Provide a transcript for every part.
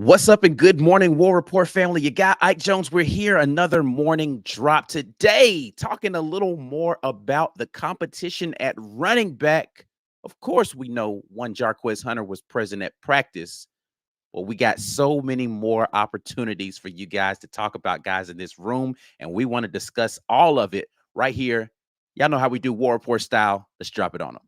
What's up and good morning, War Report family. You got Ike Jones. We're here, another morning drop today, talking a little more about the competition at running back. Of course, we know one Jarquez Hunter was present at practice, but we got so many more opportunities for you guys to talk about guys in this room, and we want to discuss all of it right here. Y'all know how we do War Report style. Let's drop it on them.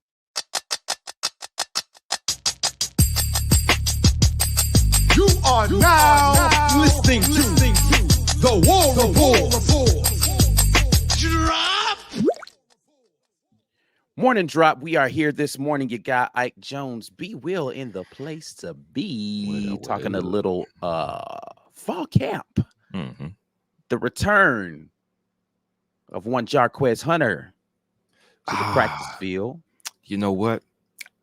You are now listening to the War Report. Drop. Morning drop. We are here this morning. You got Ike Jones, B Will in the place to be. Talking a little fall camp. The return of one Jarquez Hunter to the practice field. You know what?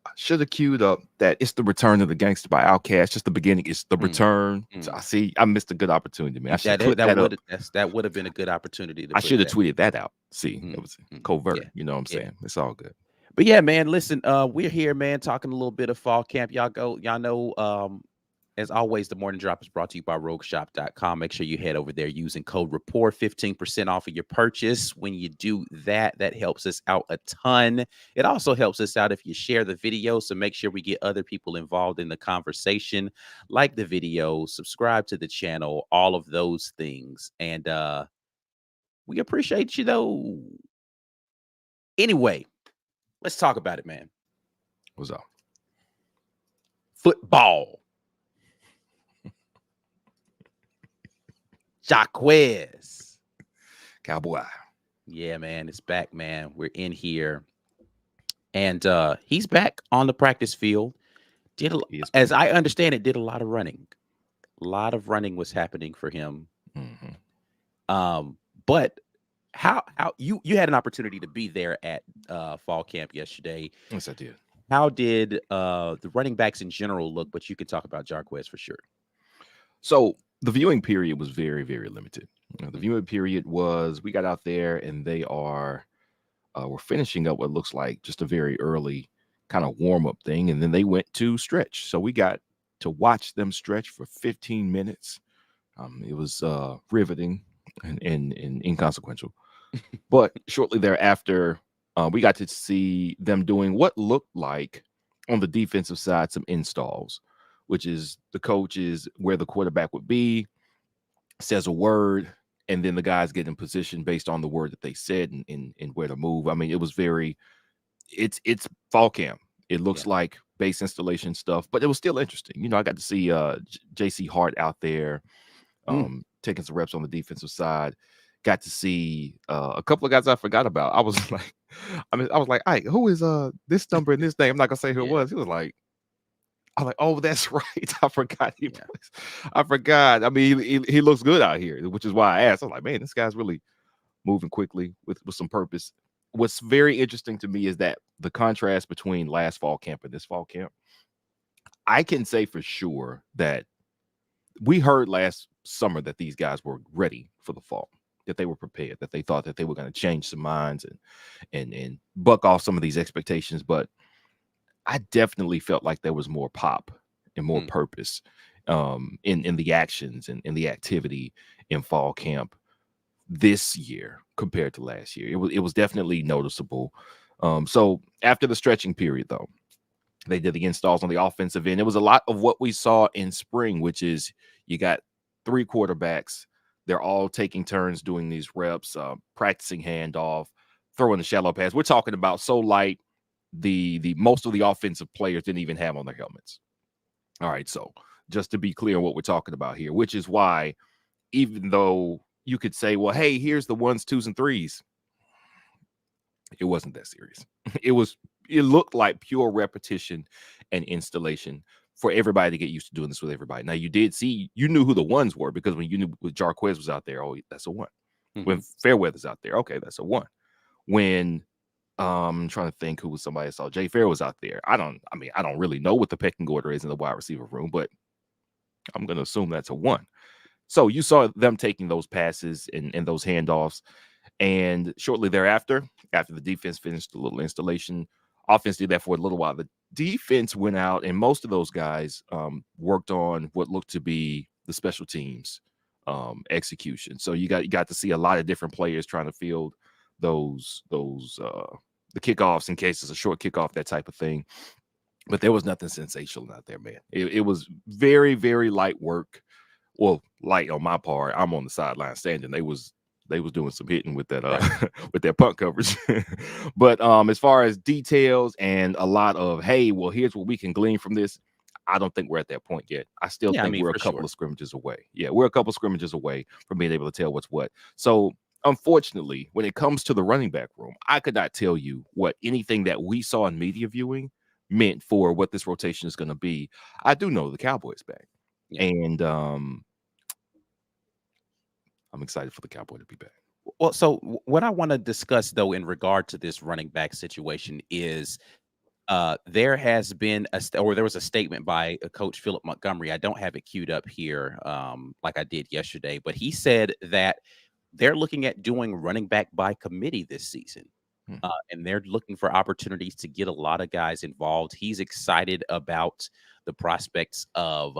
I should have queued up that it's the return of the gangster by Outkast. Just the beginning. It's the return. So I missed a good opportunity, man. I should that would have been a good opportunity. I should have tweeted that out. See, it was covert. Yeah. You know what I'm saying? It's all good. But yeah, man, listen, we're here, man, talking a little bit of fall camp. Y'all know, as always, the morning drop is brought to you by rogueshop.com. Make sure you head over there using code RAPPORT, 15% off of your purchase. When you do that, that helps us out a ton. It also helps us out if you share the video. So make sure we get other people involved in the conversation. Like the video, subscribe to the channel, all of those things. And we appreciate you, though. Anyway, let's talk about it, man. What's up? Football. Jarquez. Cowboy. Yeah, man, it's back, man. We're in here. And he's back on the practice field. As I understand it, did a lot of running. A lot of running was happening for him. But how you had an opportunity to be there at fall camp yesterday. Yes, I did. How did the running backs in general look? But you can talk about Jarquez for sure. So the viewing period was very, very limited. The viewing period was, we got out there and they we're finishing up what looks like just a very early kind of warm-up thing. And then they went to stretch. So we got to watch them stretch for 15 minutes. It was riveting and inconsequential. But shortly thereafter, we got to see them doing what looked like on the defensive side, some installs, which is the coach is where the quarterback would be, says a word, and then the guys get in position based on the word that they said and where to move. I mean, it was it's fall camp. It looks like base installation stuff, but it was still interesting. You know, I got to see JC Hart out there taking some reps on the defensive side. Got to see a couple of guys I forgot about. I was like, "Hey, who is this number in this name?" I'm not gonna say who it was. He was like, I'm like, "Oh, that's right. I forgot he plays. I forgot. I mean, he looks good out here," which is why I asked. I was like, "Man, this guy's really moving quickly with some purpose." What's very interesting to me is that the contrast between last fall camp and this fall camp. I can say for sure that we heard last summer that these guys were ready for the fall, that they were prepared, that they thought that they were going to change some minds and buck off some of these expectations. But I definitely felt like there was more pop and more purpose in the actions and in the activity in fall camp this year compared to last year. It was definitely noticeable. So after the stretching period, though, they did the installs on the offensive end. It was a lot of what we saw in spring, which is you got 3 quarterbacks. They're all taking turns doing these reps, practicing handoff, throwing the shallow pass. We're talking about so light. The most of the offensive players didn't even have on their helmets. All right, so just to be clear on what we're talking about here, which is why, even though you could say, well, hey, here's the 1s, 2s, and 3s, it wasn't that serious. It looked like pure repetition and installation for everybody to get used to doing this with everybody. Now, you knew who the 1s were, because when you knew when Jarquez was out there, oh, that's a 1. When Fairweather's out there, okay, that's a 1. When I'm trying to think who was somebody I saw. Jay Fair was out there. I don't really know what the pecking order is in the wide receiver room, but I'm going to assume that's a 1. So you saw them taking those passes and those handoffs. And shortly thereafter, after the defense finished the little installation, offense did that for a little while. defense went out, and most of those guys worked on what looked to be the special teams execution. So you got to see a lot of different players trying to field those the kickoffs in case it's a short kickoff, that type of thing. But there was nothing sensational out there, man. It was very, very light work. Well, light on my part. I'm on the sideline standing. They was doing some hitting with that Right. with their punt coverage. But as far as details and a lot of, hey, well, here's what we can glean from this, I don't think we're at that point yet. I still Yeah, I think mean, we're a for couple sure. of scrimmages away. Yeah, we're a couple scrimmages away from being able to tell what's what. So unfortunately, when it comes to the running back room, I could not tell you what anything that we saw in media viewing meant for what this rotation is going to be. I do know the Cowboys back. Yeah. And I'm excited for the Cowboy to be back. Well, so what I want to discuss though in regard to this running back situation is there has been there was a statement by Coach Philip Montgomery. I don't have it queued up here like I did yesterday, but he said that they're looking at doing running back by committee this season. Hmm. And they're looking for opportunities to get a lot of guys involved. He's excited about the prospects of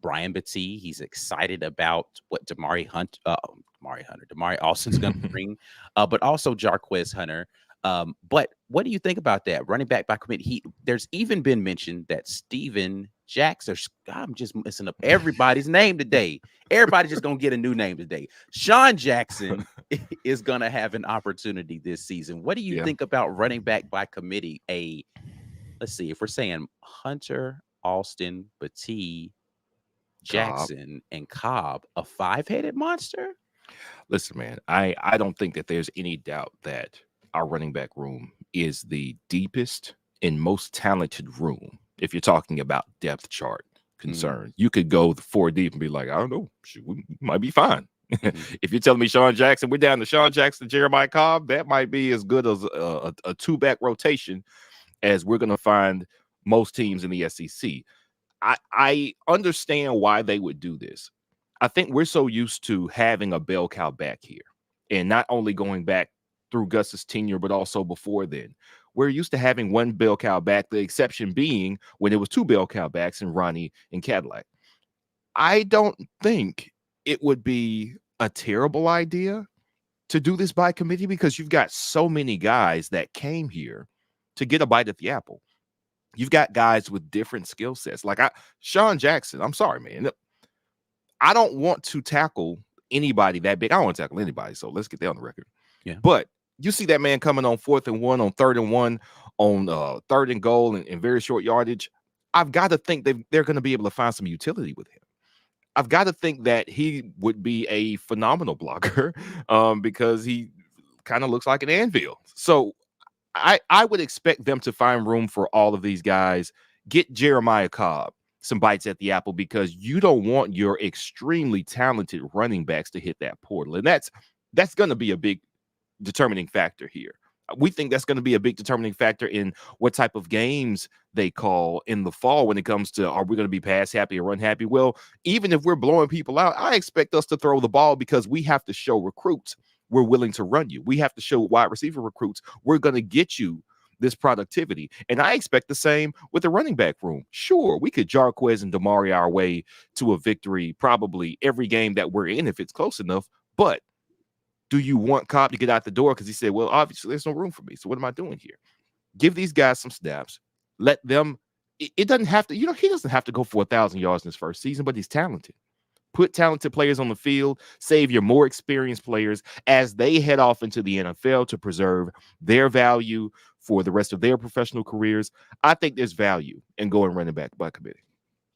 Brian Battie. He's excited about what Damari Alston's going to bring, but also Jarquez Hunter. But what do you think about that running back by committee? There's even been mentioned that Steven Jackson. I'm just messing up everybody's name today. Everybody just gonna get a new name today. Sean Jackson is gonna have an opportunity this season. What do you think about running back by committee? Let's see, if we're saying Hunter, Alston, Battie, Jackson, and Cobb, a five-headed monster? Listen, man, I don't think that there's any doubt that our running back room is the deepest and most talented room. If you're talking about depth chart concern, you could go 4 deep and be like, I don't know, we might be fine. If you're telling me Sean Jackson, we're down to Sean Jackson, Jeremiah Cobb, that might be as good as a 2-back rotation as we're going to find most teams in the SEC. I understand why they would do this. I think we're so used to having a bell cow back here, and not only going back through Gus's tenure, but also before then. We're used to having one bell cow back, the exception being when it was 2 bell cow backs in Ronnie and Cadillac. I don't think it would be a terrible idea to do this by committee because you've got so many guys that came here to get a bite at the apple. You've got guys with different skill sets. Like Sean Jackson, I'm sorry, man. I don't want to tackle anybody that big. I don't want to tackle anybody, so let's get that on the record. Yeah. But you see that man coming on 4th and 1, on 3rd and 1, on 3rd and goal and very short yardage. I've got to think they're going to be able to find some utility with him. I've got to think that he would be a phenomenal blocker because he kind of looks like an anvil. So I would expect them to find room for all of these guys. Get Jeremiah Cobb some bites at the apple because you don't want your extremely talented running backs to hit that portal. And that's going to be a big determining factor here. We think that's going to be a big determining factor in what type of games they call in the fall when it comes to, are we going to be pass happy or run happy? Well, even if we're blowing people out, I expect us to throw the ball because we have to show recruits we're willing to run you. We have to show wide receiver recruits we're going to get you this productivity. And I expect the same with the running back room. Sure, we could Jarquez and Damari our way to a victory probably every game that we're in if it's close enough. But do you want Cobb to get out the door? Because he said, well, obviously there's no room for me. So what am I doing here? Give these guys some snaps. Let them, it doesn't have to, he doesn't have to go for 1,000 yards in his first season, but he's talented. Put talented players on the field, save your more experienced players as they head off into the NFL to preserve their value for the rest of their professional careers. I think there's value in going running back by committee.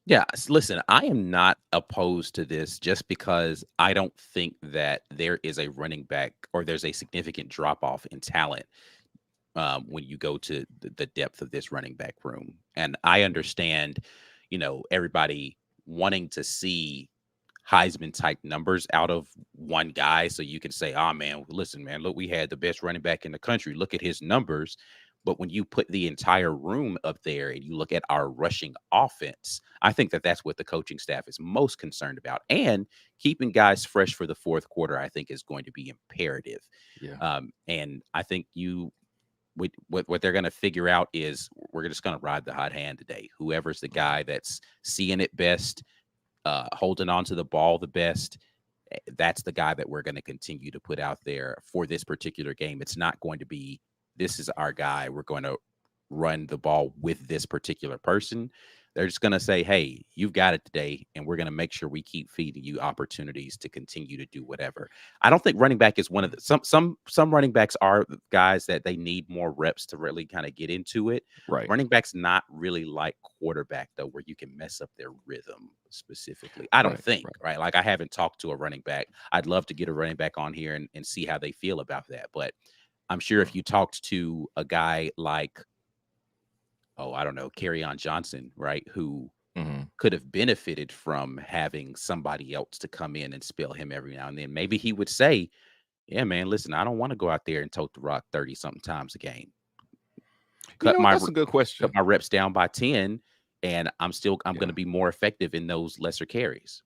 Yeah, listen, I am not opposed to this just because I don't think that there is a running back or there's a significant drop off in talent when you go to the depth of this running back room. And I understand, everybody wanting to see Heisman type numbers out of one guy. So you can say, oh man, listen, man, look, we had the best running back in the country. Look at his numbers. But when you put the entire room up there and you look at our rushing offense, I think that that's what the coaching staff is most concerned about. And keeping guys fresh for the fourth quarter, I think, is going to be imperative. Yeah. And I think what they're going to figure out is we're just going to ride the hot hand today. Whoever's the guy that's seeing it best, holding on to the ball the best, that's the guy that we're going to continue to put out there for this particular game. It's not going to be, this is our guy, we're going to run the ball with this particular person. They're just going to say, hey, you've got it today, and we're going to make sure we keep feeding you opportunities to continue to do whatever. I don't think running back is one of the, some running backs are guys that they need more reps to really kind of get into it. Right. Running back's not really like quarterback, though, where you can mess up their rhythm specifically. I don't think, right? Like, I haven't talked to a running back. I'd love to get a running back on here and see how they feel about that. But I'm sure if you talked to a guy like, I don't know, Kerryon Johnson, right, who could have benefited from having somebody else to come in and spell him every now and then, maybe he would say, yeah, man, listen, I don't want to go out there and tote the rock 30-something times a game. That's a good question. Cut my reps down by 10, and I'm going to be more effective in those lesser carries.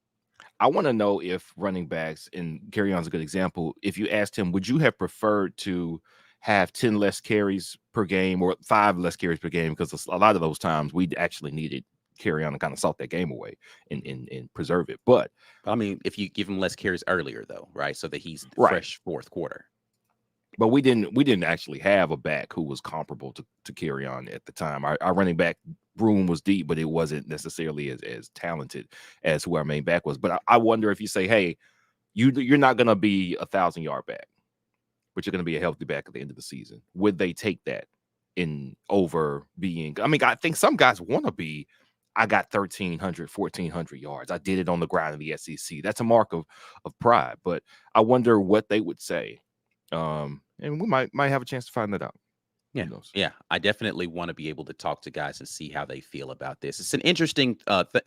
I want to know if running backs, and Kerryon's a good example, if you asked him, would you have preferred to have 10 less carries per game or 5 less carries per game? Because a lot of those times we actually needed Kerryon to kind of salt that game away and preserve it. But I mean, if you give him less carries earlier, though, right, so that he's fresh fourth quarter. But we didn't actually have a back who was comparable to Kerryon at the time. Our running back room was deep, but it wasn't necessarily as talented as who our main back was. But I wonder if you say, hey, you're not going to be a 1,000-yard back, but you're going to be a healthy back at the end of the season. Would they take that in over being? I mean, I think some guys want to be, I got 1,300, 1,400 yards. I did it on the ground in the SEC. That's a mark of pride. But I wonder what they would say. And we might have a chance to find that out. Yeah. I definitely want to be able to talk to guys and see how they feel about this. It's an interesting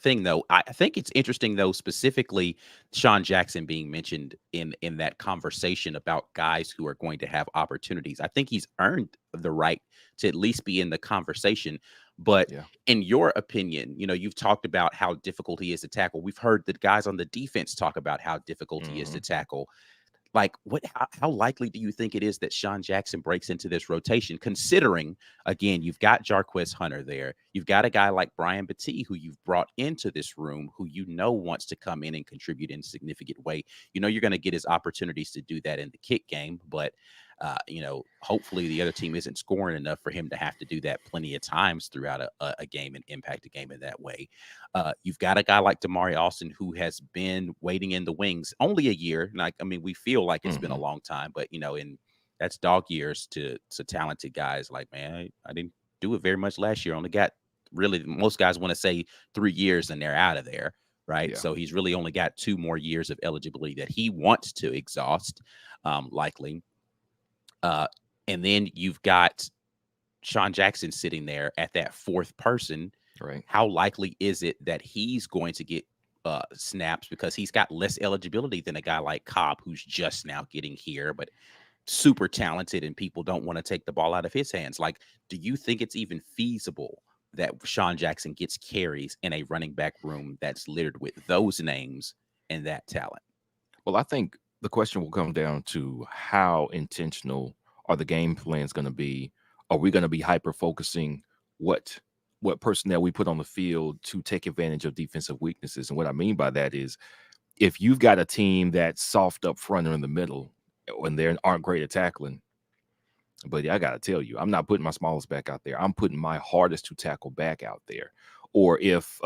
thing, though. I think it's interesting, though, specifically Sean Jackson being mentioned in that conversation about guys who are going to have opportunities. I think he's earned the right to at least be in the conversation. But in your opinion, you've talked about how difficult he is to tackle. We've heard the guys on the defense talk about how difficult he is to tackle. Like, how likely do you think it is that Sean Jackson breaks into this rotation, considering, again, you've got Jarquez Hunter there. You've got a guy like Brian Battie, who you've brought into this room, who wants to come in and contribute in a significant way. You're going to get his opportunities to do that in the kick game, but hopefully the other team isn't scoring enough for him to have to do that plenty of times throughout a game and impact a game in that way. You've got a guy like Damari Alston, who has been waiting in the wings only a year. Like, I mean, we feel like it's been a long time, but that's dog years to talented guys. Like, man, I didn't do it very much last year. Only got, really, most guys want to say 3 years and they're out of there. Right. Yeah. So he's really only got 2 more years of eligibility that he wants to exhaust, likely. And then you've got Sean Jackson sitting there at that fourth person. Right. How likely is it that he's going to get snaps, because he's got less eligibility than a guy like Cobb, who's just now getting here, but super talented, and people don't want to take the ball out of his hands? Like, do you think it's even feasible that Sean Jackson gets carries in a running back room that's littered with those names and that talent? Well, I think the question will come down to how intentional are the game plans going to be? Are we going to be hyper focusing what personnel we put on the field to take advantage of defensive weaknesses? And what I mean by that is, if you've got a team that's soft up front or in the middle and they aren't great at tackling, but I got to tell you, I'm not putting my smallest back out there. I'm putting my hardest to tackle back out there. Or if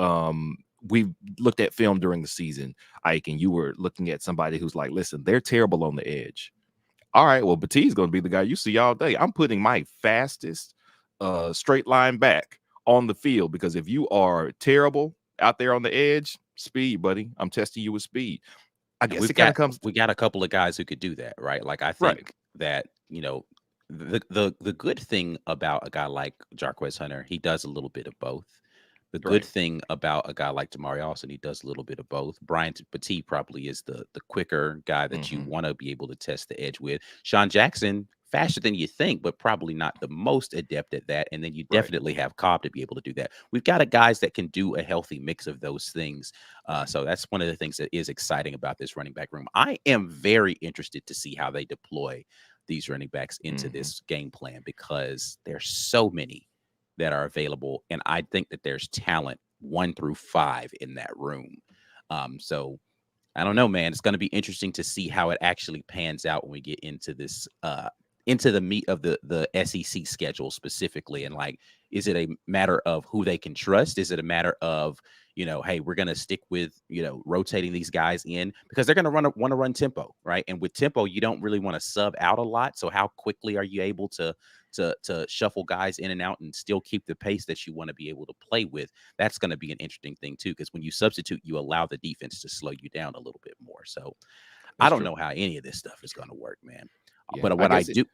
we've looked at film during the season, Ike, and you were looking at somebody who's like, listen, they're terrible on the edge. All right, well, Battie's going to be the guy you see all day. I'm putting my fastest straight line back on the field, because if you are terrible out there on the edge, speed, buddy. I'm testing you with speed. I guess it kind of comes. We got a couple of guys who could do that, right? Like, I think that, the good thing about a guy like Jarquez Hunter, he does a little bit of both. The good thing about a guy like Damari Alston, he does a little bit of both. Brian Battie probably is the quicker guy that you want to be able to test the edge with. Sean Jackson, faster than you think, but probably not the most adept at that. And then you definitely have Cobb to be able to do that. We've got guys that can do a healthy mix of those things. So that's one of the things that is exciting about this running back room. I am very interested to see how they deploy these running backs into Mhm. this game plan because there's so many that are available. And I think that there's talent 1 through 5 in that room. So I don't know, man. It's going to be interesting to see how it actually pans out when we get into this, into the meat of the SEC schedule specifically. And like, is it a matter of who they can trust? Is it a matter of, hey, we're going to stick with, rotating these guys in because they're going to want to run tempo, right? And with tempo, you don't really want to sub out a lot. So how quickly are you able to shuffle guys in and out and still keep the pace that you want to be able to play with? That's going to be an interesting thing too, because when you substitute, you allow the defense to slow you down a little bit more. So I That's don't true. know how any of this stuff is going to work, man. Yeah, But I what I guess do,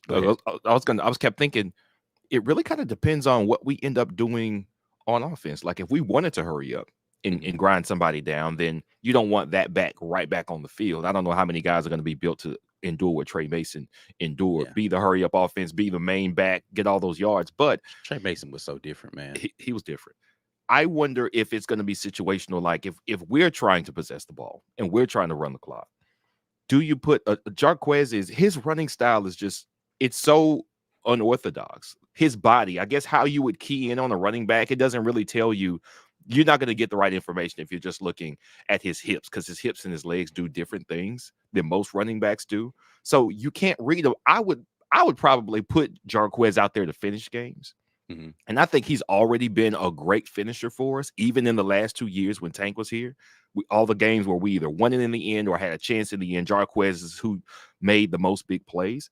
go ahead. I was kept thinking it really kind of depends on what we end up doing on offense. Like if we wanted to hurry up and grind somebody down, then you don't want that back right back on the field. I don't know how many guys are going to be built to endure what Trey Mason endured, Yeah. be the hurry up offense, be the main back, get all those yards. But Trey Mason was so different, man. he was different. I wonder if it's going to be situational. Like if we're trying to possess the ball and we're trying to run the clock, do you put Jarquez his running style is just, it's so unorthodox. His body, I guess how you would key in on a running back, it doesn't really tell you. You're not going to get the right information if you're just looking at his hips, because his hips and his legs do different things than most running backs do. So you can't read them. I would probably put Jarquez out there to finish games. Mhm. And I think he's already been a great finisher for us, even in the last 2 years when Tank was here. All the games where we either won it in the end or had a chance in the end, Jarquez is who made the most big plays.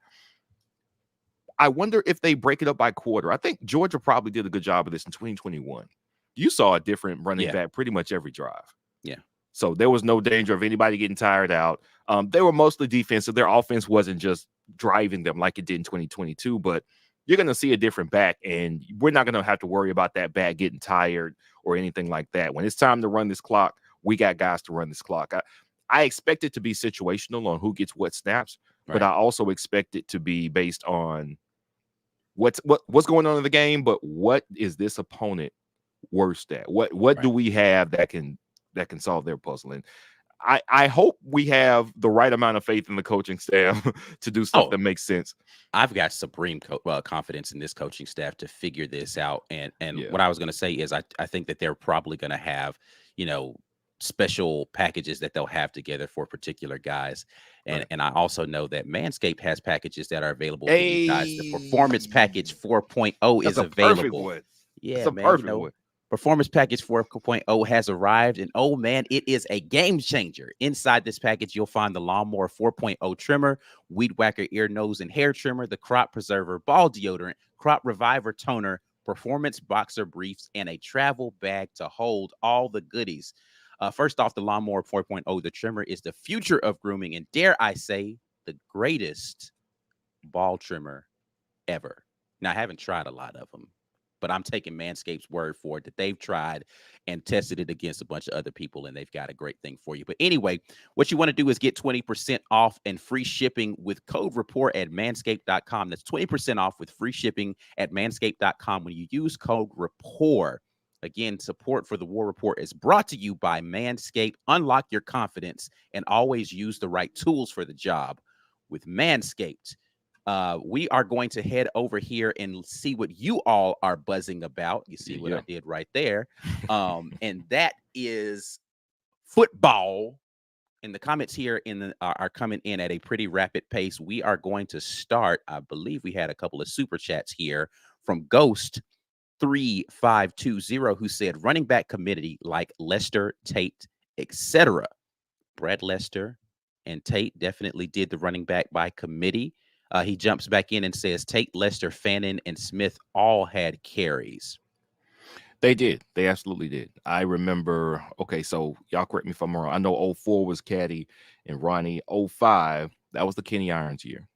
I wonder if they break it up by quarter. I think Georgia probably did a good job of this in 2021. You saw a different running back pretty much every drive. Yeah. So there was no danger of anybody getting tired out. They were mostly defensive. Their offense wasn't just driving them like it did in 2022, but you're going to see a different back, and we're not going to have to worry about that back getting tired or anything like that. When it's time to run this clock, we got guys to run this clock. I expect it to be situational on who gets what snaps, but I also expect it to be based on what's going on in the game, but what is this opponent worse at? What do we have that can solve their puzzle? And I hope we have the right amount of faith in the coaching staff to do stuff that makes sense. I've got supreme confidence in this coaching staff to figure this out. And what I was going to say is I think that they're probably going to have, special packages that they'll have together for particular guys. And I also know that Manscaped has packages that are available for you guys. The Performance Package 4.0 is available. Yeah, man. Performance Package 4.0 has arrived, and oh man, it is a game changer. Inside this package, you'll find the Lawnmower 4.0 trimmer, Weed Whacker ear, nose, and hair trimmer, the Crop Preserver ball deodorant, Crop Reviver toner, Performance boxer briefs, and a travel bag to hold all the goodies. First off, the Lawnmower 4.0, the trimmer, is the future of grooming, and dare I say, the greatest ball trimmer ever. Now, I haven't tried a lot of them, but I'm taking Manscaped's word for it that they've tried and tested it against a bunch of other people, and they've got a great thing for you. But anyway, what you want to do is get 20% off and free shipping with code RAPPORT at manscaped.com. That's 20% off with free shipping at manscaped.com when you use code RAPPORT. Again, support for the War Report is brought to you by Manscaped. Unlock your confidence and always use the right tools for the job with Manscaped. We are going to head over here and see what you all are buzzing about. You see what I did right there. And that is football. And the comments here are coming in at a pretty rapid pace. We are going to start. I believe we had a couple of super chats here from Ghost 3520, who said running back committee like Lester, Tate, etc. Brad Lester and Tate definitely did the running back by committee. He jumps back in and says Tate, Lester, Fannin, and Smith all had carries. They did. They absolutely did. I remember, okay, so y'all correct me if I'm wrong. I know 04 was Caddy and Ronnie. 05, that was the Kenny Irons year.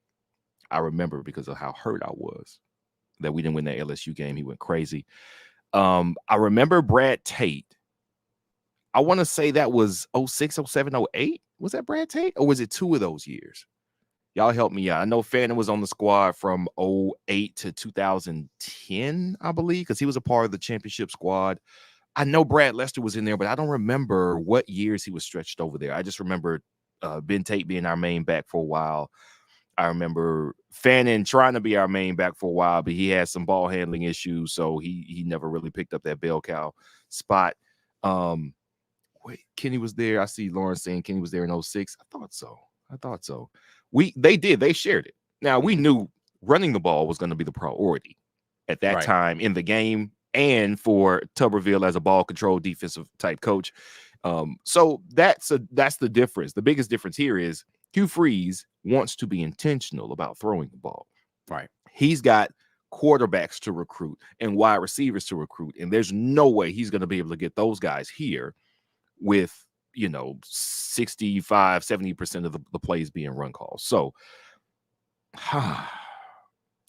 I remember because of how hurt I was that we didn't win that LSU game. He went crazy. I remember Brad Tate. I want to say that was 06, 07, 08. Was that Brad Tate? Or was it 2 of those years? Y'all help me out. I know Fannin was on the squad from 08 to 2010, I believe, because he was a part of the championship squad. I know Brad Lester was in there, but I don't remember what years he was stretched over there. I just remember Ben Tate being our main back for a while. I remember Fannin trying to be our main back for a while, but he had some ball handling issues, so he never really picked up that bell cow spot. Wait, Kenny was there. I see Lawrence saying Kenny was there in 06. I thought so. They shared it. Now we knew running the ball was going to be the priority at that time in the game, and for Tuberville as a ball control defensive type coach. So that's the difference. The biggest difference here is Hugh Freeze wants to be intentional about throwing the ball. Right. He's got quarterbacks to recruit and wide receivers to recruit, and there's no way he's going to be able to get those guys here with 65, 70% of the plays being run calls. So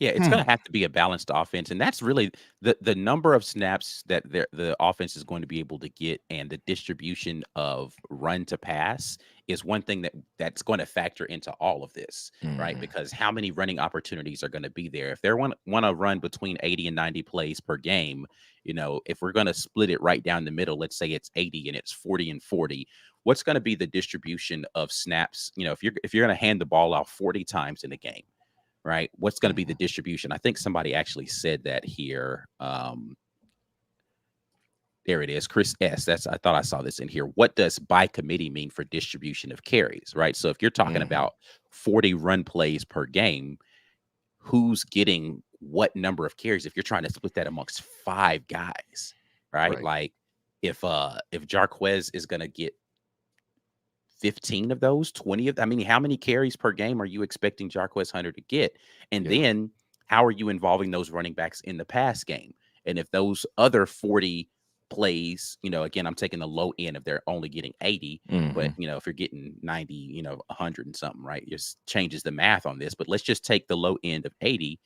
yeah, it's going to have to be a balanced offense, and that's really the number of snaps that the offense is going to be able to get, and the distribution of run to pass is one thing that's going to factor into all of this, right? Because how many running opportunities are going to be there? If they want to run between 80 and 90 plays per game, if we're going to split it right down the middle, let's say it's 80 and it's 40 and 40, what's going to be the distribution of snaps? If you're going to hand the ball out 40 times in a game, right? What's going to be the distribution? I think somebody actually said that here. There it is. Chris S. I thought I saw this in here. What does by committee mean for distribution of carries, right? So if you're talking about 40 run plays per game, who's getting what number of carries if you're trying to split that amongst 5 guys, right? Like if Jarquez is going to get 15 of those, 20 of, how many carries per game are you expecting Jarquez Hunter to get? And then how are you involving those running backs in the pass game? And if those other 40 plays, again, I'm taking the low end if they're only getting 80, but if you're getting 90, 100 and something, right? It just changes the math on this, but let's just take the low end of 80.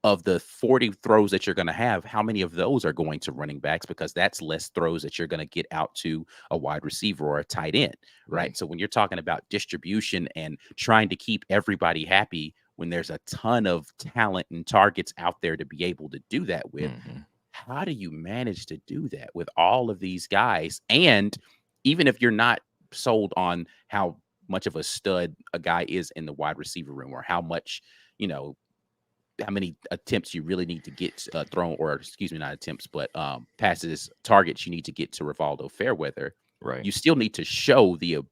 Of the 40 throws that you're going to have, how many of those are going to running backs? Because that's less throws that you're going to get out to a wide receiver or a tight end, right? So when you're talking about distribution and trying to keep everybody happy when there's a ton of talent and targets out there to be able to do that with, how do you manage to do that with all of these guys? And even if you're not sold on how much of a stud a guy is in the wide receiver room, or how much, how many attempts you really need to get thrown, or not attempts, but passes, targets you need to get to Rivaldo Fairweather. Right. You still need to show the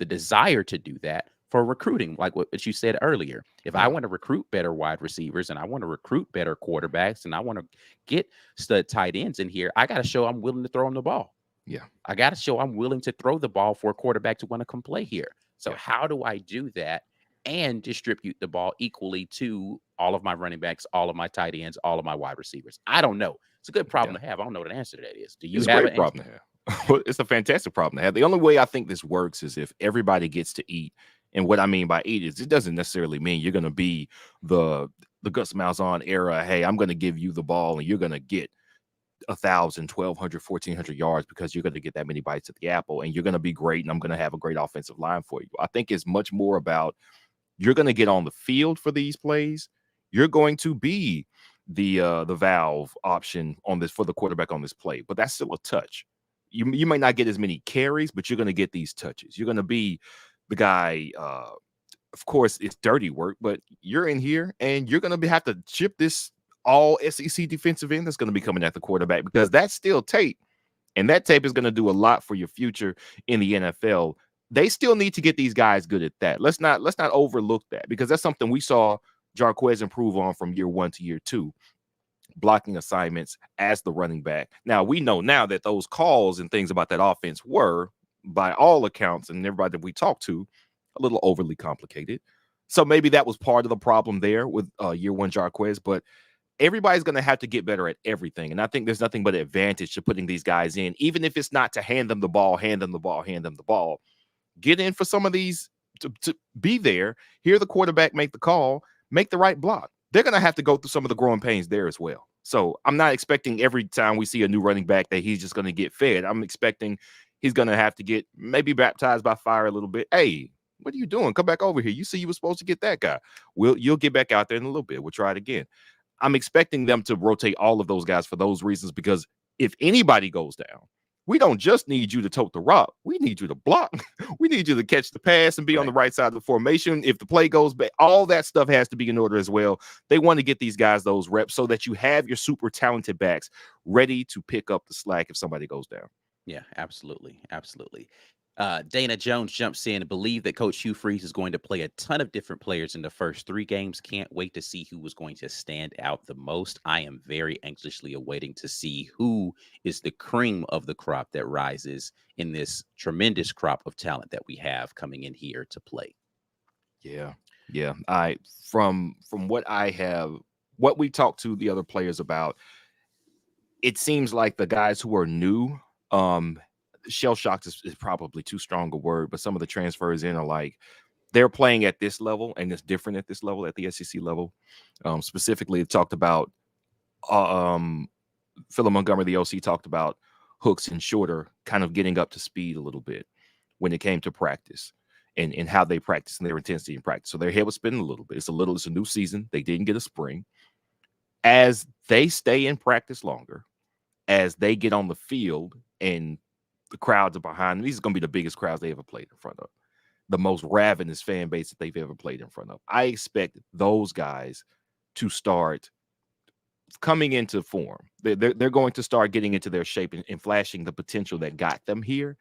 desire to do that for recruiting, like what you said earlier. If I want to recruit better wide receivers, and I want to recruit better quarterbacks, and I want to get stud tight ends in here, I got to show I'm willing to throw them the ball. Yeah. I got to show I'm willing to throw the ball for a quarterback to want to come play here. So how do I do that and distribute the ball equally to all of my running backs, all of my tight ends, all of my wide receivers? I don't know. It's a good problem to have. I don't know what an answer to that is. Do you have a great problem to have? It's a fantastic problem to have. The only way I think this works is if everybody gets to eat. And what I mean by eat is it doesn't necessarily mean you're going to be the Gus Malzahn era. Hey, I'm going to give you the ball and you're going to get 1,000, 1,200, 1,400 yards because you're going to get that many bites at the apple and you're going to be great and I'm going to have a great offensive line for you. I think it's much more about you're going to get on the field for these plays. You're going to be the valve option on this for the quarterback on this play, but that's still a touch. You might not get as many carries, but you're going to get these touches. You're going to be the guy. Of course, it's dirty work, but you're in here and you're going to have to chip this all SEC defensive end that's going to be coming at the quarterback because that's still tape, and that tape is going to do a lot for your future in the NFL. They still need to get these guys good at that. Let's not overlook that because that's something we saw Jarquez improve on from year 1 to year 2, blocking assignments as the running back. Now we know now that those calls and things about that offense were, by all accounts and everybody that we talked to, a little overly complicated. So maybe that was part of the problem there with year 1 Jarquez, but everybody's going to have to get better at everything. And I think there's nothing but advantage to putting these guys in, even if it's not to hand them the ball. Get in for some of these to be there, hear the quarterback make the call, make the right block. They're going to have to go through some of the growing pains there as well. So I'm not expecting every time we see a new running back that he's just going to get fed. I'm expecting he's going to have to get maybe baptized by fire a little bit. Hey, what are you doing? Come back over here. You see you were supposed to get that guy. You'll get back out there in a little bit. We'll try it again. I'm expecting them to rotate all of those guys for those reasons, because if anybody goes down, We don't just need you to tote the rock. We need you to block. We need you to catch the pass and be on the right side of the formation. If the play goes back, all that stuff has to be in order as well. They want to get these guys those reps so that you have your super talented backs ready to pick up the slack if somebody goes down. Yeah, absolutely. Absolutely. Dana Jones jumps in and believe that Coach Hugh Freeze is going to play a ton of different players in the first 3 games. Can't wait to see who is going to stand out the most. I am very anxiously awaiting to see who is the cream of the crop that rises in this tremendous crop of talent that we have coming in here to play. Yeah. Yeah. From what we talked to the other players about, it seems like the guys who are new, shell shocked is probably too strong a word, but some of the transfers in are like they're playing at this level and it's different at this level, at the SEC level. Specifically, it talked about Philip Montgomery, the OC, talked about Hooks and Shorter kind of getting up to speed a little bit when it came to practice and how they practice and their intensity in practice. So their head was spinning a little bit. It's a new season. They didn't get a spring. As they stay in practice longer, as they get on the field and the crowds are behind them, these are going to be the biggest crowds they ever played in front of, the most ravenous fan base that they've ever played in front of. I expect those guys to start coming into form. They're going to start getting into their shape and flashing the potential that got them here.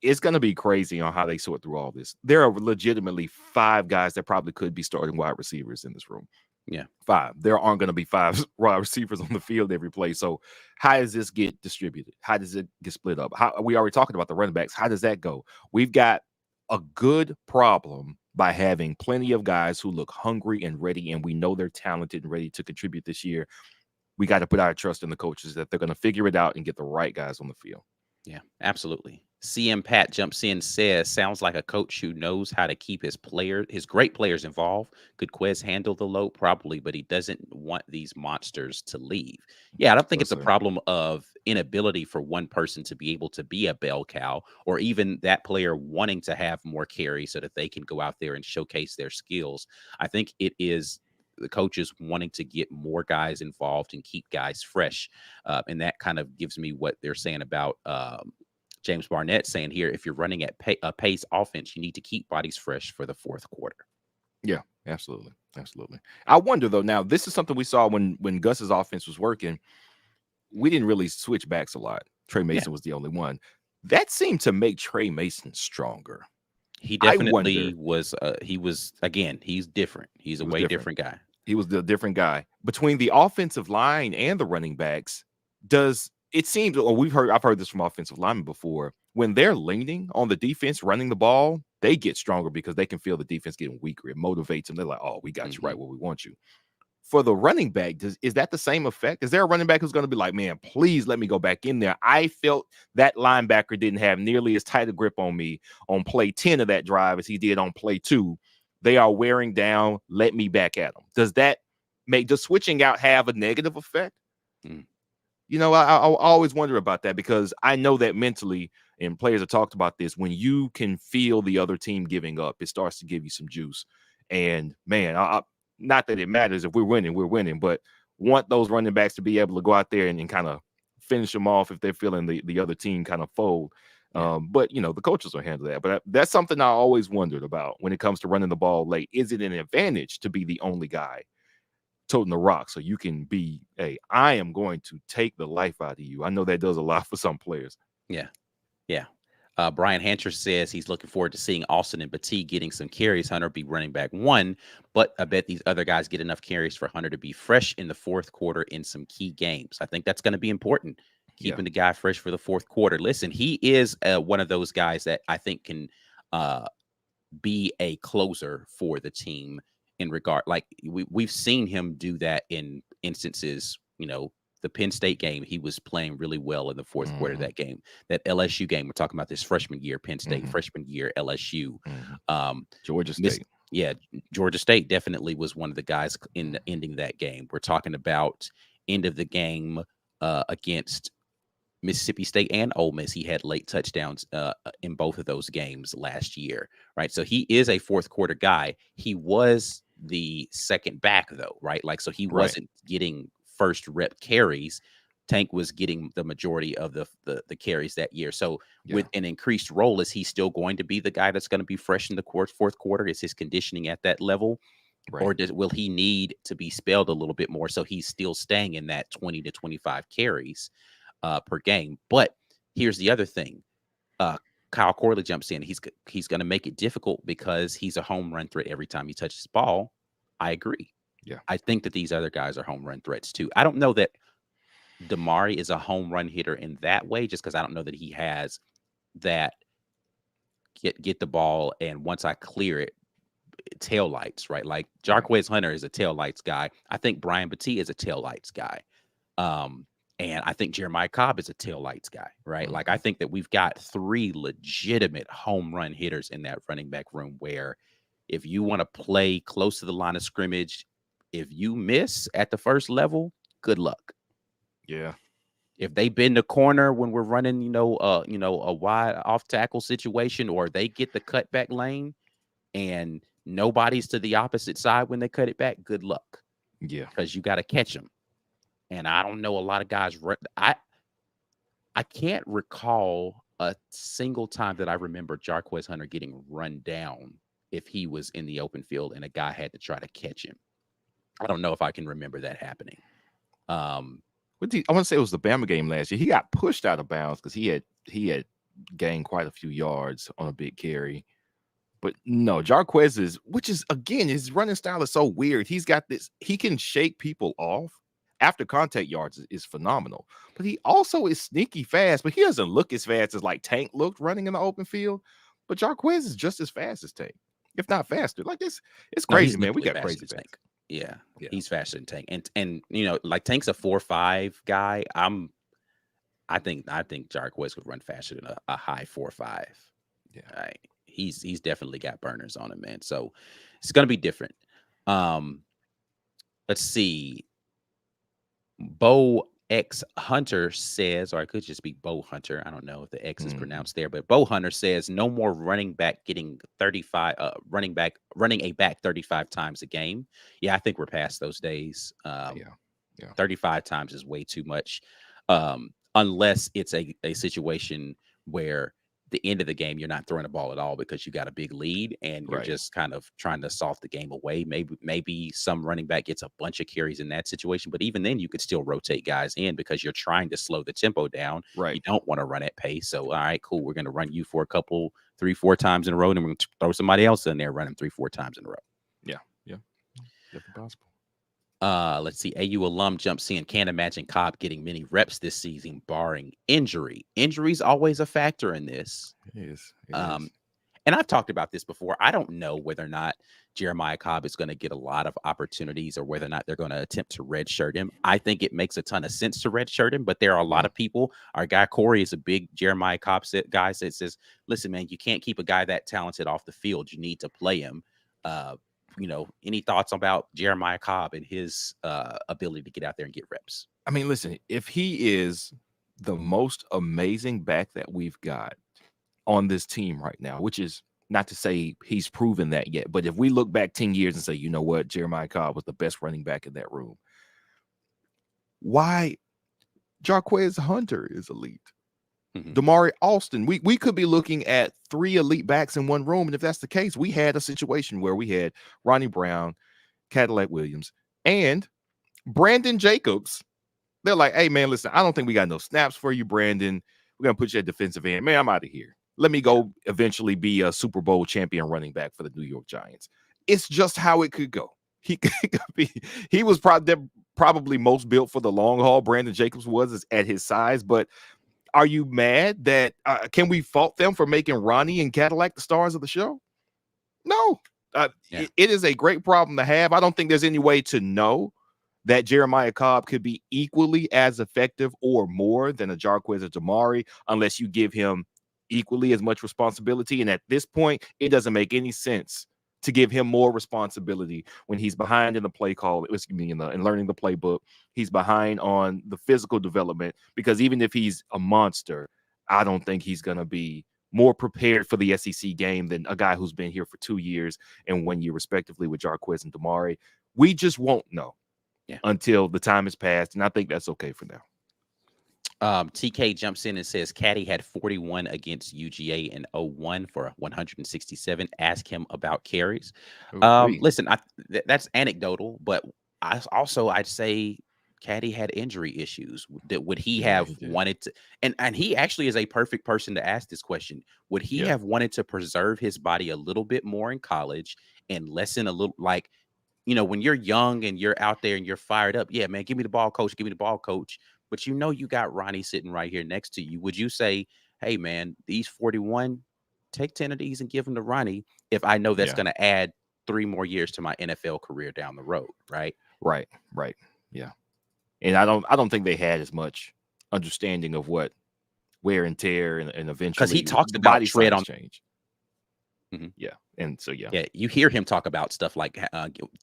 It's going to be crazy on how they sort through all this. There are legitimately 5 guys that probably could be starting wide receivers in this room. Yeah, 5. There aren't going to be 5 wide receivers on the field every play. So how does this get distributed? How does it get split up? How we already talking about the running backs? How does that go? We've got a good problem by having plenty of guys who look hungry and ready, and we know they're talented and ready to contribute this year. We got to put our trust in the coaches that they're going to figure it out and get the right guys on the field. Yeah, absolutely. CM Pat jumps in, says, sounds like a coach who knows how to keep his great players involved. Could Quez handle the load? Probably, but he doesn't want these monsters to leave. Yeah, I don't think it's a problem of inability for one person to be able to be a bell cow, or even that player wanting to have more carry so that they can go out there and showcase their skills. I think it is the coaches wanting to get more guys involved and keep guys fresh. And that kind of gives me what they're saying about James Barnett saying here, if you're running at a pace offense, you need to keep bodies fresh for the fourth quarter. Yeah, absolutely. Absolutely. I wonder, though, now, this is something we saw when Gus's offense was working. We didn't really switch backs a lot. Trey Mason was the only one. That seemed to make Trey Mason stronger. He definitely was. Again, he's different. He's a way different guy. He was the different guy. Between the offensive line and the running backs, it seems, or I've heard this from offensive linemen before, when they're leaning on the defense, running the ball, they get stronger because they can feel the defense getting weaker. It motivates them. They're like, oh, we got you right where we want you. For the running back, is that the same effect? Is there a running back who's going to be like, man, please let me go back in there? I felt that linebacker didn't have nearly as tight a grip on me on play 10 of that drive as he did on play 2. They are wearing down. Let me back at them. Does switching out have a negative effect? You know, I always wonder about that, because I know that mentally, and players have talked about this, when you can feel the other team giving up, it starts to give you some juice. And man, not that it matters if we're winning, but want those running backs to be able to go out there and kind of finish them off if they're feeling the other team kind of fold. But, you know, the coaches will handle that. But that's something I always wondered about when it comes to running the ball late. Is it an advantage to be the only guy toting the rock so you can be, hey, I am going to take the life out of you? I know that does a lot for some players. Yeah. Brian Hancher says he's looking forward to seeing Austin and Petit getting some carries. Hunter be running back 1, but I bet these other guys get enough carries for Hunter to be fresh in the fourth quarter in some key games. I think that's going to be important, keeping the guy fresh for the fourth quarter. Listen, he is one of those guys that I think can be a closer for the team in regard. Like we've seen him do that in instances, you know, the Penn State game, he was playing really well in the fourth quarter of that game. That LSU game, we're talking about this freshman year, Penn State, freshman year, LSU. Georgia State. Georgia State definitely was one of the guys in ending that game. We're talking about end of the game against Mississippi State and Ole Miss. He had late touchdowns in both of those games last year, right? So he is a fourth quarter guy. He was the second back, though, right? Like, so he wasn't getting first rep carries, Tank was getting the majority of the carries that year. So Yeah. with an increased role, is he still going to be the guy that's going to be fresh in the fourth quarter? Is his conditioning at that level? Right. Or will he need to be spelled a little bit more so he's still staying in that 20 to 25 carries per game? But here's the other thing. Kyle Corley jumps in. He's going to make it difficult because he's a home run threat every time he touches the ball. I agree. Yeah. I think that these other guys are home run threats too. I don't know that Damari is a home run hitter in that way, just because I don't know that he has that get the ball and once I clear it, tail lights, right? Like Jarquez Hunter is a tail lights guy. I think Brian Battie is a tail lights guy. And I think Jeremiah Cobb is a tail lights guy, right? Like I think that we've got 3 legitimate home run hitters in that running back room where if you want to play close to the line of scrimmage, if you miss at the first level, good luck. Yeah. If they bend the corner when we're running, a wide off tackle situation, or they get the cutback lane and nobody's to the opposite side when they cut it back, good luck. Yeah. Because you got to catch them. And I don't know a lot of guys. I can't recall a single time that I remember Jarquez Hunter getting run down if he was in the open field and a guy had to try to catch him. I don't know if I can remember that happening. I want to say it was the Bama game last year. He got pushed out of bounds because he had gained quite a few yards on a big carry. But no, Jarquez is, which is, again, his running style is so weird. He's got this, he can shake people off. After contact yards is phenomenal. But he also is sneaky fast, but he doesn't look as fast as like Tank looked running in the open field. But Jarquez is just as fast as Tank, if not faster. Like it's crazy, man. We got crazy Tank. Yeah, he's faster than Tank. And like Tank's a 4.5 guy. I think Jarquez could run faster than a high 4.5. Yeah. Right. He's definitely got burners on him, man. So it's gonna be different. Let's see. Bo X Hunter says, or it could just be Bo Hunter. I don't know if the X is pronounced there, but Bo Hunter says no more running back getting 35, running a back 35 times a game. Yeah, I think we're past those days. 35 times is way too much. Unless it's a situation where the end of the game, you're not throwing the ball at all because you got a big lead and you're just kind of trying to soft the game away. Maybe some running back gets a bunch of carries in that situation, but even then you could still rotate guys in because you're trying to slow the tempo down. Right. You don't want to run at pace. So, all right, cool. We're going to run you for a couple, 3-4 times in a row, and we're going to throw somebody else in there, run them 3-4 times in a row. Yeah. Definitely possible. Let's see. AU alum jumps in. Can't imagine Cobb getting many reps this season, barring injury. Injury's always a factor in this. It is. And I've talked about this before. I don't know whether or not Jeremiah Cobb is going to get a lot of opportunities or whether or not they're going to attempt to redshirt him. I think it makes a ton of sense to redshirt him, but there are a lot of people. Our guy Corey is a big Jeremiah Cobb guy that says, listen, man, you can't keep a guy that talented off the field. You need to play him. Any thoughts about Jeremiah Cobb and his ability to get out there and get reps? I mean, listen, if he is the most amazing back that we've got on this team right now, which is not to say he's proven that yet, but if we look back 10 years and say, you know what, Jeremiah Cobb was the best running back in that room, why Jarquez Hunter is elite? Damari Alston, we could be looking at 3 elite backs in one room. And if that's the case, we had a situation where we had Ronnie Brown, Cadillac Williams, and Brandon Jacobs. They're like, hey, man, listen, I don't think we got no snaps for you, Brandon. We're going to put you at defensive end. Man, I'm out of here. Let me go eventually be a Super Bowl champion running back for the New York Giants. It's just how it could go. He was probably most built for the long haul. Brandon Jacobs was at his size, but are you mad that can we fault them for making Ronnie and Cadillac the stars of the show? No, it is a great problem to have. I don't think there's any way to know that Jeremiah Cobb could be equally as effective or more than a Jarquez or Damari unless you give him equally as much responsibility. And at this point, it doesn't make any sense to give him more responsibility when he's behind in the play call, in learning the playbook. He's behind on the physical development because even if he's a monster, I don't think he's going to be more prepared for the SEC game than a guy who's been here for 2 years and 1 year respectively with Jarquez and Damari. We just won't know until the time has passed, and I think that's okay for now. TK jumps in and says Caddy had 41 against UGA in 01 for 167. Ask him about carries. Ooh-wee. Listen, that's anecdotal, but I'd say Caddy had injury issues. Would he Yeah, have he did. wanted to? And he actually is a perfect person to ask this question. Would he Yeah, have wanted to preserve his body a little bit more in college and lessen a little, like, when you're young and you're out there and you're fired up, yeah, man, give me the ball, coach, give me the ball, coach. But you got Ronnie sitting right here next to you. Would you say, hey, man, these 41, take 10 of these and give them to Ronnie if I know that's yeah, going to add 3 more years to my NFL career down the road, right? right, right. Yeah. And I don't think they had as much understanding of what wear and tear and Because he eventually talks the about body tread signs on. change. Mhm. Yeah. And so yeah. Yeah, you hear him talk about stuff like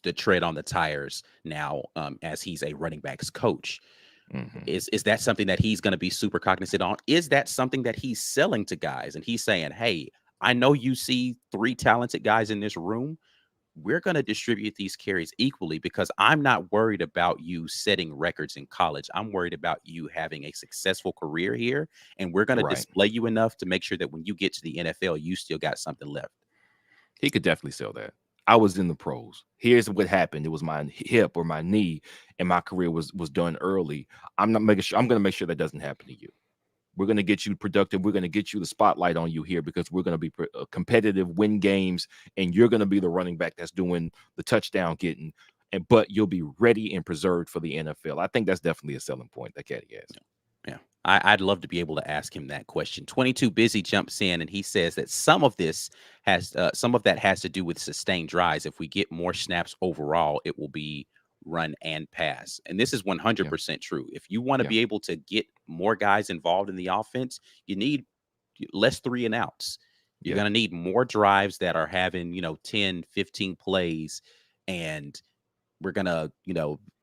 the tread on the tires now, as he's a running backs coach. Hmm. Is that something that he's going to be super cognizant on? Is that something that he's selling to guys? And he's saying, hey, I know you see 3 talented guys in this room. We're going to distribute these carries equally because I'm not worried about you setting records in college. I'm worried about you having a successful career here. And we're going to Right. display you enough to make sure that when you get to the NFL, you still got something left. He could definitely sell that. I was in the pros. Here's what happened. It was my hip or my knee, and my career was done early. I'm not making sure. I'm going to make sure that doesn't happen to you. We're going to get you productive. We're going to get you the spotlight on you here because we're going to be competitive, win games, and you're going to be the running back that's doing the touchdown getting. But you'll be ready and preserved for the NFL. I think that's definitely a selling point that Caddy has. Yeah. I'd love to be able to ask him that question. 22 Busy jumps in and he says that some of that has to do with sustained drives. If we get more snaps overall, it will be run and pass. And this is Yeah, 100% true. If you want to yeah, be able to get more guys involved in the offense, you need less 3 and outs. You're yeah, going to need more drives that are having, 10, 15 plays, and we're going to,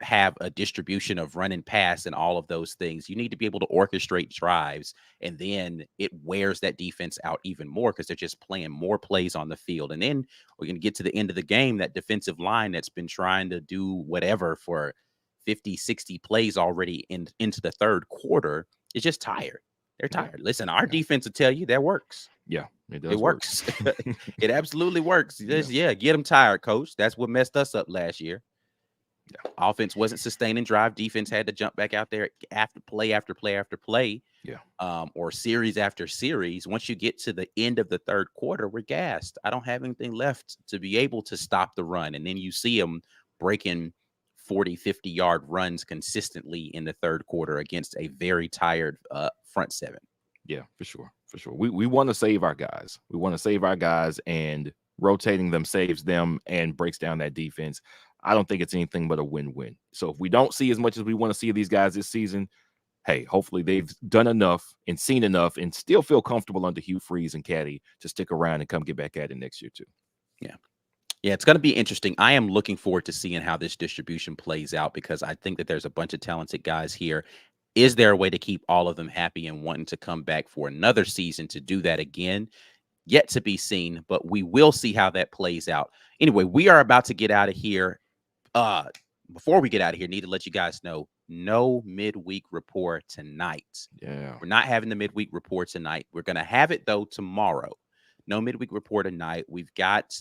have a distribution of run and pass and all of those things. You need to be able to orchestrate drives, and then it wears that defense out even more because they're just playing more plays on the field. And then we're going to get to the end of the game. That defensive line that's been trying to do whatever for 50, 60 plays already into the third quarter is just tired. They're yeah, tired. Listen, our yeah, defense will tell you that works. yeah. It It does work. works. It absolutely works. Yeah, Yeah, get them tired, coach. That's what messed us up last year. yeah, Offense wasn't sustaining drive. Defense had to jump back out there after play after play after play, yeah, or series after series. Once you get to the end of the third quarter, we're gassed. I don't have anything left to be able to stop the run. And then you see them breaking 40, 50-yard runs consistently in the third quarter against a very tired front seven. yeah, for sure, for sure. We want to save our guys. We want to save our guys, and rotating them saves them and breaks down that defense. I don't think it's anything but a win-win. So if we don't see as much as we want to see of these guys this season, hey, hopefully they've done enough and seen enough and still feel comfortable under Hugh Freeze and Caddy to stick around and come get back at it next year too. Yeah. Yeah, it's going to be interesting. I am looking forward to seeing how this distribution plays out because I think that there's a bunch of talented guys here. Is there a way to keep all of them happy and wanting to come back for another season to do that again? Yet to be seen, but we will see how that plays out. Anyway, we are about to get out of here. Before we get out of here, need to let you guys know, no midweek report tonight. Yeah. We're not having the midweek report tonight. We're going to have it, though, tomorrow. No midweek report tonight. We've got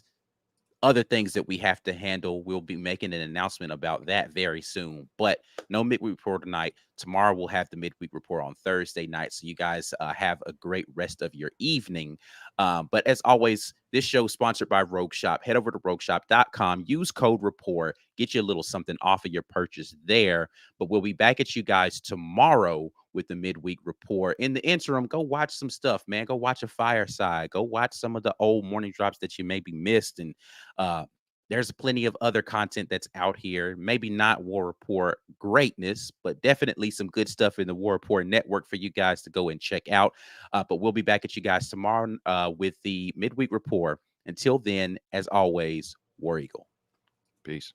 other things that we have to handle. We'll be making an announcement about that very soon, but no midweek report tonight. Tomorrow we'll have the midweek report on Thursday night. So you guys have a great rest of your evening. But as always, this show is sponsored by Rogue Shop. Head over to rogueshop.com, use code RAPPORT, get you a little something off of your purchase there. But we'll be back at you guys tomorrow with the midweek report. In the interim, go watch some stuff, man. Go watch a Fireside. Go watch some of the old morning drops that you maybe missed. And there's plenty of other content that's out here. Maybe not War Report greatness, but definitely some good stuff in the War Report network for you guys to go and check out. But we'll be back at you guys tomorrow with the midweek report. Until then, as always, War Eagle. Peace.